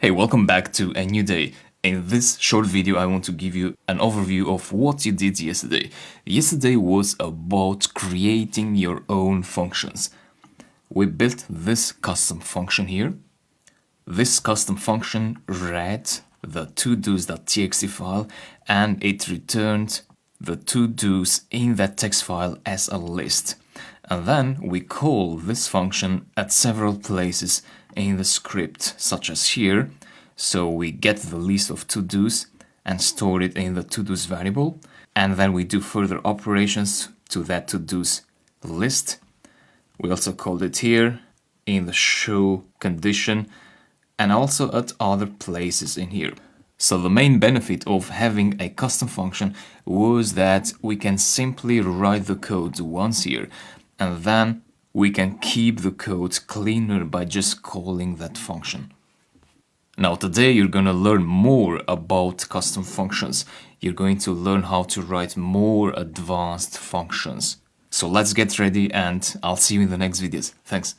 Hey, welcome back to a new day. In this short video, I want to give you an overview of what you did yesterday. Yesterday was about creating your own functions. We built this custom function here. This custom function read the todos.txt file and it returned the to-dos in that text file as a list. And then we call this function at several places in the script, such as here. So we get the list of to-dos and store it in the to-dos variable. And then we do further operations to that to-dos list. We also called it here in the show condition and also at other places in here. So the main benefit of having a custom function was that we can simply write the code once here and then we can keep the code cleaner by just calling that function. Now today you're going to learn more about custom functions. You're going to learn how to write more advanced functions. So let's get ready and I'll see you in the next videos. Thanks.